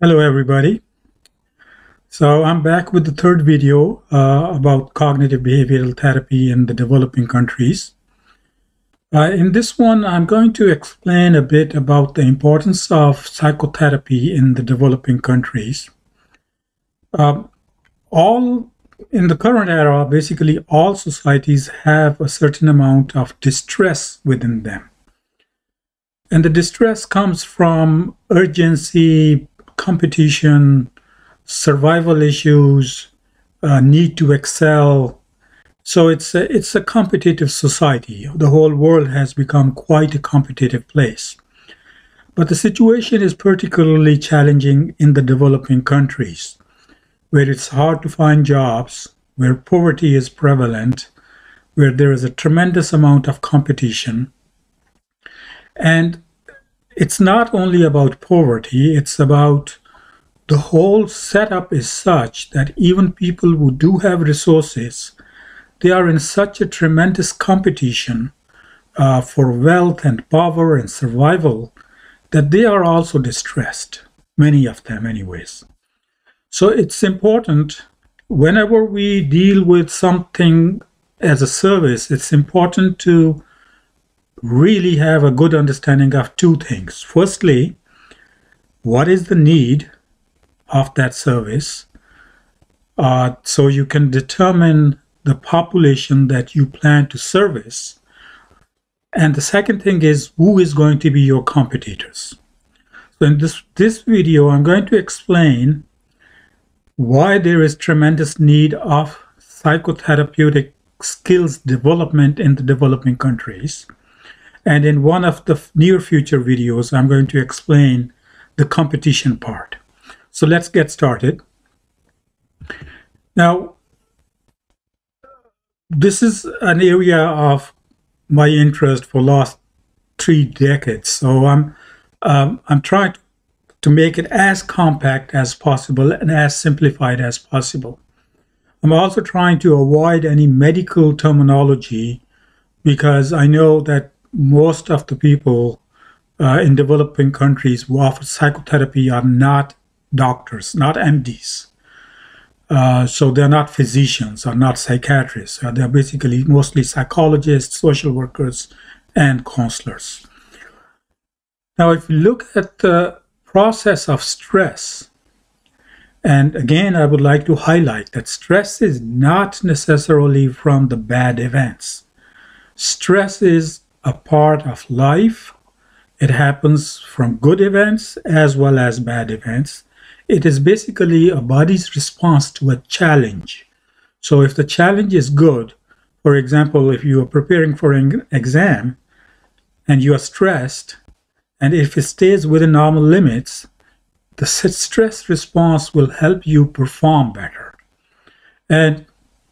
Hello everybody. So I'm back with the third video about cognitive behavioral therapy in the developing countries. In this one, I'm going to explain a bit about the importance of psychotherapy in the developing countries. All in the current era, basically all societies have a certain amount of distress within them. And the distress comes from urgency, competition, survival issues, need to excel. So it's a competitive society. The whole world has become quite a competitive place. But the situation is particularly challenging in the developing countries, where it's hard to find jobs, where poverty is prevalent, where there is a tremendous amount of competition. And it's not only about poverty, it's about the whole setup is such that even people who do have resources, they are in such a tremendous competition for wealth and power and survival that they are also distressed, many of them anyways. So it's important, whenever we deal with something as a service, it's important to really have a good understanding of two things. Firstly, what is the need of that service? So you can determine the population that you plan to service. And the second thing is, who is going to be your competitors? So in this video, I'm going to explain why there is tremendous need of psychotherapeutic skills development in the developing countries. And in one of the near future videos, I'm going to explain the competition part. So let's get started. Now, this is an area of my interest for the last 3 decades. So I'm trying to make it as compact as possible and as simplified as possible. I'm also trying to avoid any medical terminology, because I know that most of the people in developing countries who offer psychotherapy are not doctors, not MDs. So they're not physicians or not psychiatrists. They're basically mostly psychologists, social workers, and counselors. Now, if you look at the process of stress, and again, I would like to highlight that stress is not necessarily from the bad events. Stress is a part of life. It happens from good events as well as bad events. It is basically a body's response to a challenge. So if the challenge is good, for example, if you are preparing for an exam and you are stressed, and if it stays within normal limits, the stress response will help you perform better. And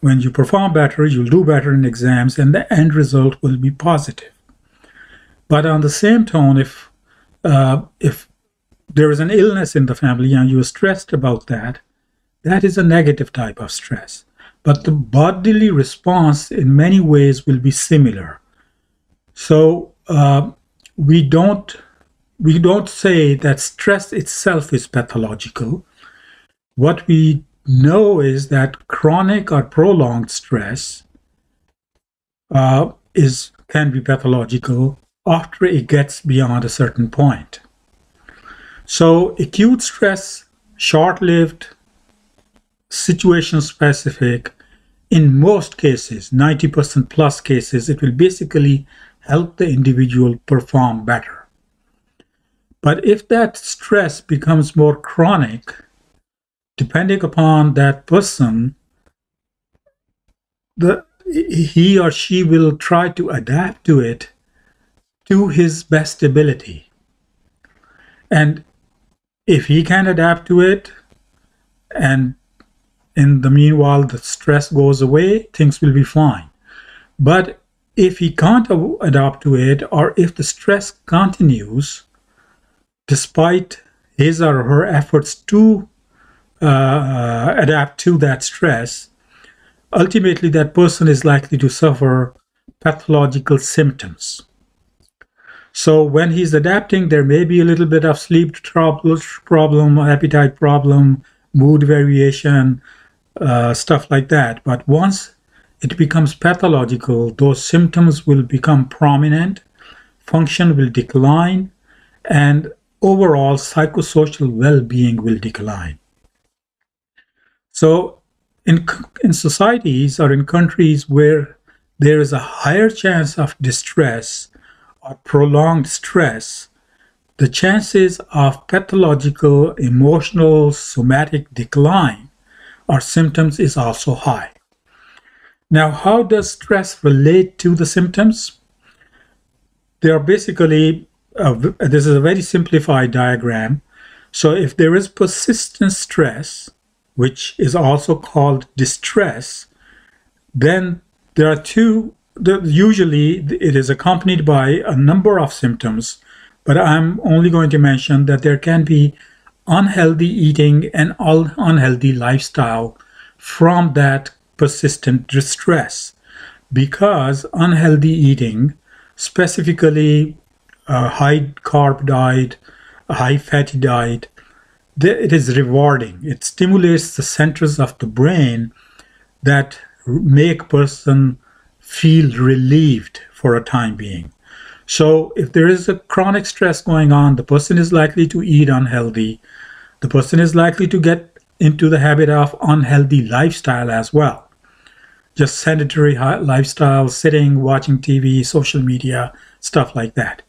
when you perform better, you'll do better in exams, and the end result will be positive. But on the same tone, if there is an illness in the family and you're stressed about that, that is a negative type of stress. But the bodily response in many ways will be similar. So we don't say that stress itself is pathological. What we know is that chronic or prolonged stress can be pathological after it gets beyond a certain point. So acute stress, short-lived, situation-specific, in most cases, 90% plus cases, it will basically help the individual perform better. But if that stress becomes more chronic, depending upon that person, he or she will try to adapt to it to his best ability. And if he can adapt to it, and in the meanwhile the stress goes away, things will be fine. But if he can't adapt to it, or if the stress continues despite his or her efforts to adapt to that stress, ultimately that person is likely to suffer pathological symptoms. So when he's adapting, there may be a little bit of sleep problem, appetite problem, mood variation, stuff like that. But once it becomes pathological, those symptoms will become prominent, function will decline, and overall psychosocial well-being will decline. So in societies or in countries where there is a higher chance of distress or prolonged stress, the chances of pathological, emotional, somatic decline or symptoms is also high. Now, how does stress relate to the symptoms? They are basically, this is a very simplified diagram. So if there is persistent stress, which is also called distress, then there are usually it is accompanied by a number of symptoms, but I'm only going to mention that there can be unhealthy eating and unhealthy lifestyle from that persistent distress, because unhealthy eating, specifically a high carb diet, a high fatty diet, it is rewarding. It stimulates the centers of the brain that make person feel relieved for a time being. So if there is a chronic stress going on, the person is likely to eat unhealthy. The person is likely to get into the habit of unhealthy lifestyle as well. Just sedentary lifestyle, sitting, watching TV, social media, stuff like that.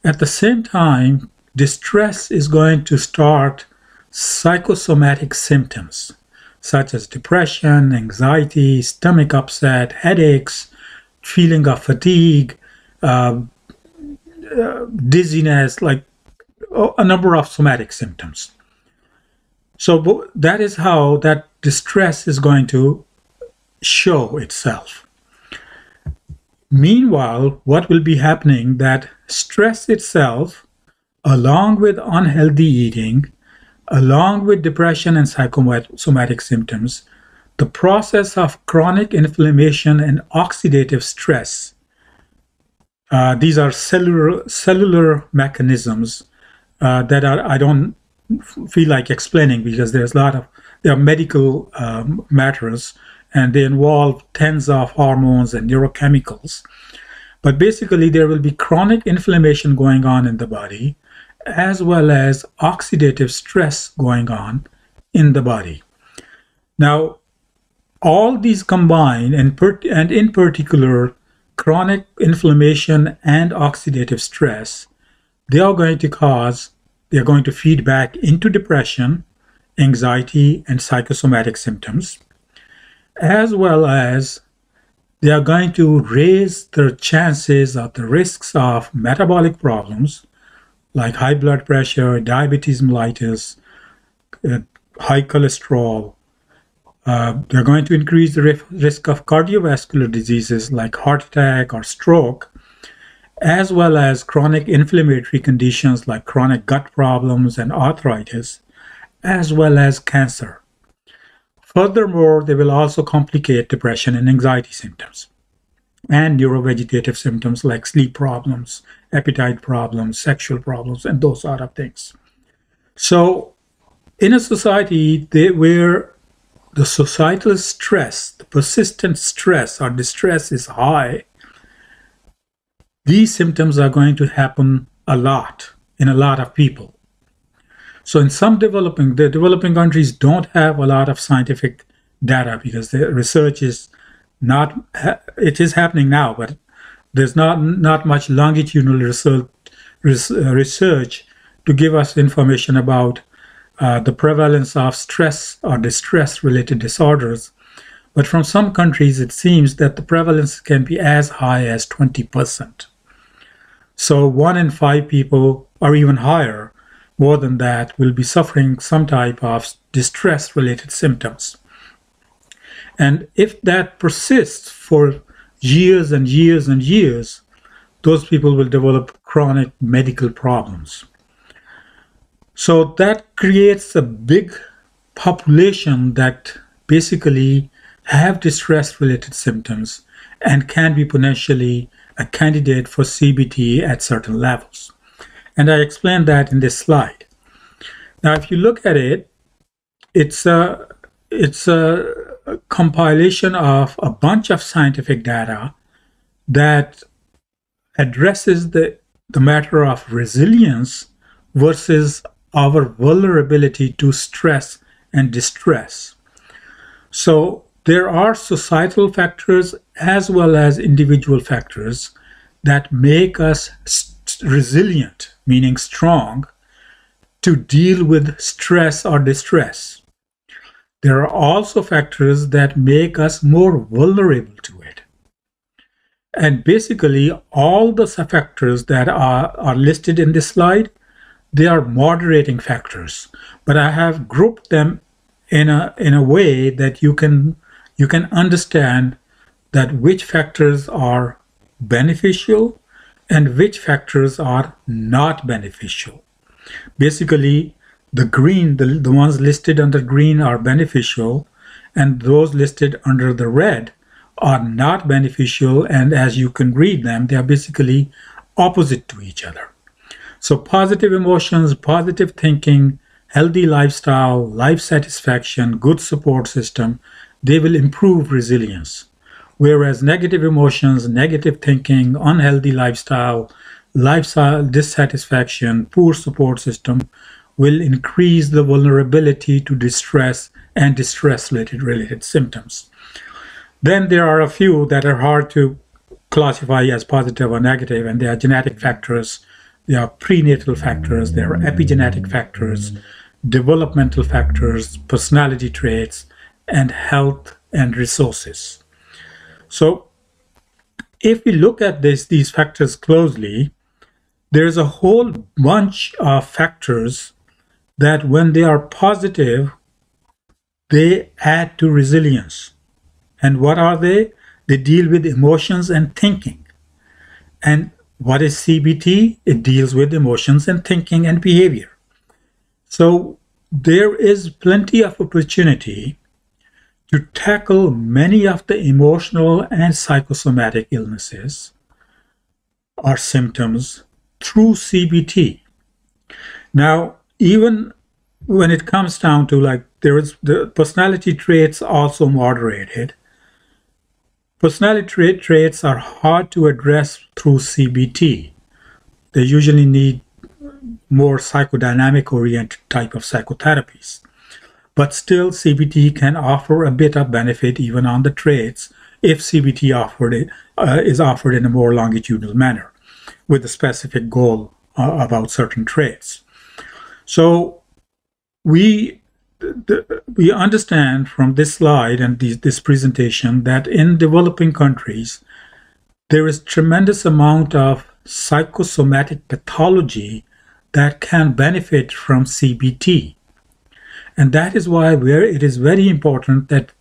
At the same time, distress is going to start psychosomatic symptoms such as depression, anxiety, stomach upset, headaches, feeling of fatigue, dizziness, like a number of somatic symptoms. So that is how that distress is going to show itself. Meanwhile, what will be happening that stress itself, along with unhealthy eating, along with depression and psychosomatic symptoms, the process of chronic inflammation and oxidative stress, these are cellular mechanisms that I don't feel like explaining, because there are medical matters, and they involve tens of hormones and neurochemicals. But basically, there will be chronic inflammation going on in the body, as well as oxidative stress going on in the body. Now, all these combine, and in particular, chronic inflammation and oxidative stress, they are going to feed back into depression, anxiety, and psychosomatic symptoms, as well as they are going to raise the chances of the risks of metabolic problems like high blood pressure, diabetes mellitus, high cholesterol. They're going to increase the risk of cardiovascular diseases like heart attack or stroke, as well as chronic inflammatory conditions like chronic gut problems and arthritis, as well as cancer. Furthermore, they will also complicate depression and anxiety symptoms and neurovegetative symptoms like sleep problems, appetite problems, sexual problems, and those sort of things. So in a society where the societal stress, the persistent stress or distress is high, these symptoms are going to happen a lot in a lot of people. So in the developing countries don't have a lot of scientific data, because the research is not, it is happening now, but there's not much longitudinal research to give us information about the prevalence of stress or distress-related disorders. But from some countries, it seems that the prevalence can be as high as 20%. So 1 in 5 people, or even higher, more than that, will be suffering some type of distress-related symptoms. And if that persists for years and years and years, those people will develop chronic medical problems. So that creates a big population that basically have distress-related symptoms and can be potentially a candidate for CBT at certain levels. And I explained that in this slide. Now, if you look at it, it's a compilation of a bunch of scientific data that addresses the matter of resilience versus our vulnerability to stress and distress. So there are societal factors as well as individual factors that make us resilient, meaning strong, to deal with stress or distress. There are also factors that make us more vulnerable to it. And basically, all the factors that are listed in this slide, they are moderating factors. But I have grouped them in a way that you can understand that which factors are beneficial and which factors are not beneficial. Basically, the green, the ones listed under green are beneficial, and those listed under the red are not beneficial, and as you can read them, they are basically opposite to each other. So positive emotions, positive thinking, healthy lifestyle, life satisfaction, good support system, they will improve resilience. Whereas negative emotions, negative thinking, unhealthy lifestyle dissatisfaction, poor support system will increase the vulnerability to distress and distress-related symptoms. Then there are a few that are hard to classify as positive or negative, and they are genetic factors, there are prenatal factors, there are epigenetic factors, developmental factors, personality traits, and health and resources. So if we look at these factors closely, there's a whole bunch of factors that when they are positive, they add to resilience. And what are they? They deal with emotions and thinking. And what is CBT? It deals with emotions and thinking and behavior. So there is plenty of opportunity to tackle many of the emotional and psychosomatic illnesses or symptoms through CBT. Now, even when it comes down to the personality traits also moderated. Personality traits are hard to address through CBT. They usually need more psychodynamic-oriented type of psychotherapies. But still, CBT can offer a bit of benefit even on the traits if CBT is offered in a more longitudinal manner with a specific goal about certain traits. So we understand from this slide and this presentation that in developing countries, there is tremendous amount of psychosomatic pathology that can benefit from CBT. And that is why it is very important that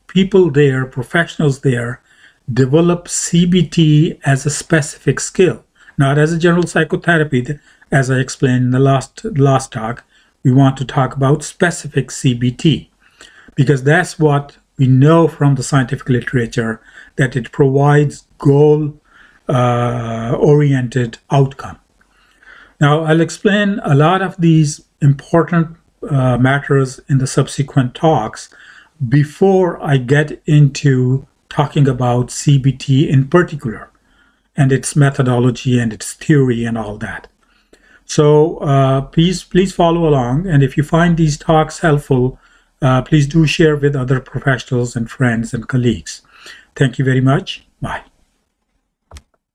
people there, professionals there, develop CBT as a specific skill, not as a general psychotherapy. As I explained in the last talk, we want to talk about specific CBT, because that's what we know from the scientific literature, that it provides goal-oriented outcome. Now, I'll explain a lot of these important matters in the subsequent talks before I get into talking about CBT in particular and its methodology and its theory and all that. So please follow along, and if you find these talks helpful, please do share with other professionals and friends and colleagues. Thank you very much. Bye.